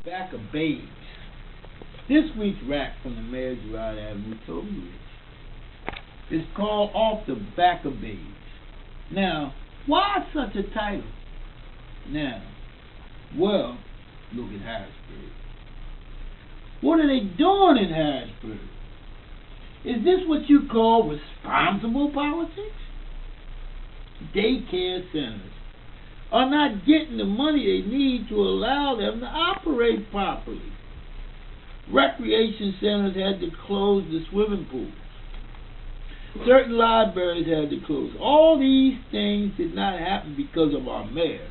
Back of Babes. This week's rack from the mayor Girard Ave, Toby is called Off the Back of Babes. Now, why such a title? Now, well, look at Harrisburg. What are they doing in Harrisburg? Is this what you call responsible politics? Daycare centers are not getting the money they need to allow them to operate properly. Recreation centers had to close the swimming pools. Certain libraries had to close. All these things did not happen because of our mayor,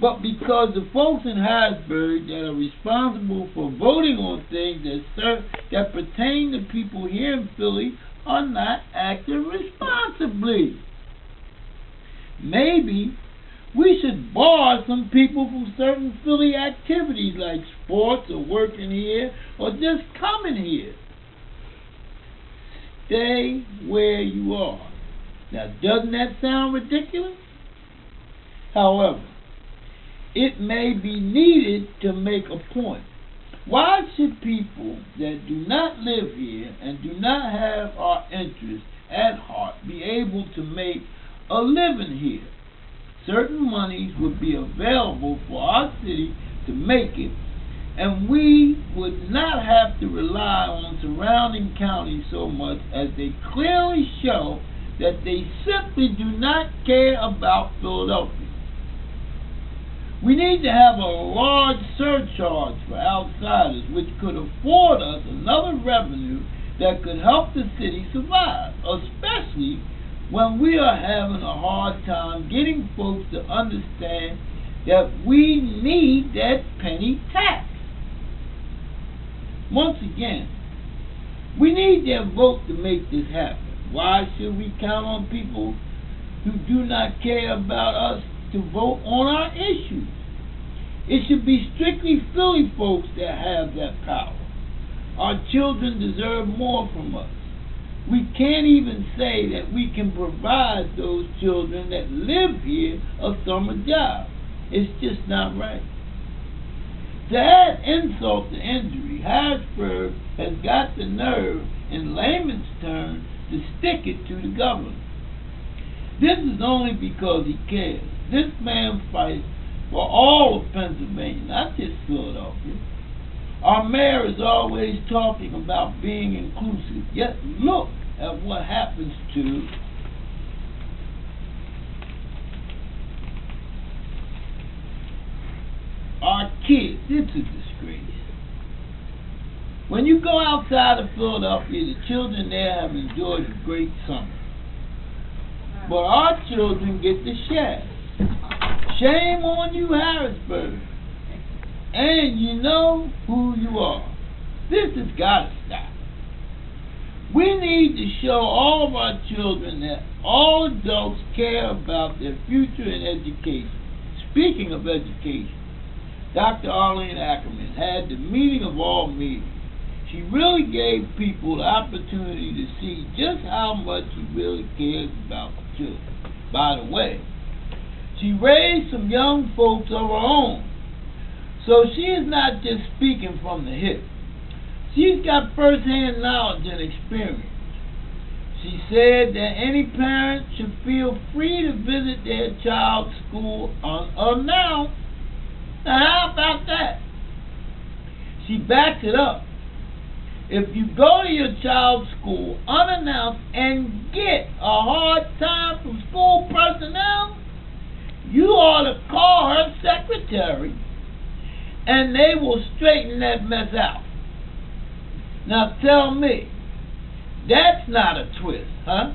but because the folks in Harrisburg that are responsible for voting on things that pertain to people here in Philly are not acting responsibly. Maybe we should bar some people from certain Philly activities like sports or working here or just coming here. Stay where you are. Now, doesn't that sound ridiculous? However, it may be needed to make a point. Why should people that do not live here and do not have our interests at heart be able to make a living here? Certain monies would be available for our city to make it, and we would not have to rely on surrounding counties so much, as they clearly show that they simply do not care about Philadelphia. We need to have a large surcharge for outsiders, which could afford us another revenue that could help the city survive, especially when we are having a hard time getting folks to understand that we need that penny tax. Once again, we need their vote to make this happen. Why should we count on people who do not care about us to vote on our issues? It should be strictly Philly folks that have that power. Our children deserve more from us. We can't even say that we can provide those children that live here a summer job. It's just not right. To add insult to injury, Harrisburg has got the nerve, in layman's terms, to stick it to the governor. This is only because he cares. This man fights for all of Pennsylvania, not just Philadelphia. Our mayor is always talking about being inclusive, yet look at what happens to our kids. It's a disgrace. When you go outside of Philadelphia, the children there have enjoyed a great summer. But our children get the shaft. Shame on you, Harrisburg. And you know who you are. This has got to stop. We need to show all of our children that all adults care about their future in education. Speaking of education, Dr. Arlene Ackerman had the meeting of all meetings. She really gave people the opportunity to see just how much she really cares about the children. By the way, she raised some young folks of her own. So she is not just speaking from the hip. She's got first-hand knowledge and experience. She said that any parent should feel free to visit their child's school unannounced. Now, how about that? She backs it up. If you go to your child's school unannounced and get a hard time from school personnel, you ought to call her secretary and they will straighten that mess out. Now tell me, that's not a twist, huh?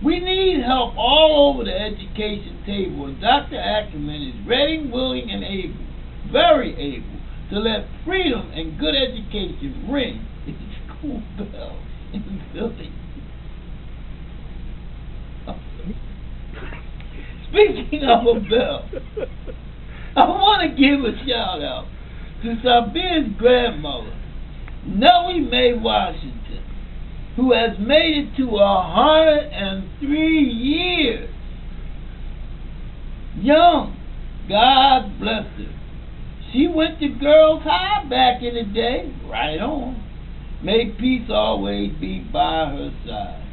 We need help all over the education table, and Dr. Ackerman is ready, willing, and able, very able, to let freedom and good education ring its school bell in Philly. Speaking of a bell, I want to give a shout out to Sabina's grandmother, Nellie Mae Washington, who has made it to 103 years. Young, God bless her. She went to Girls High back in the day. Right on. May peace always be by her side.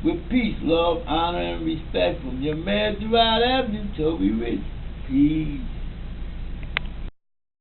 With peace, love, honor, and respect from your man, Girard Ave, Toby Rich. Peace.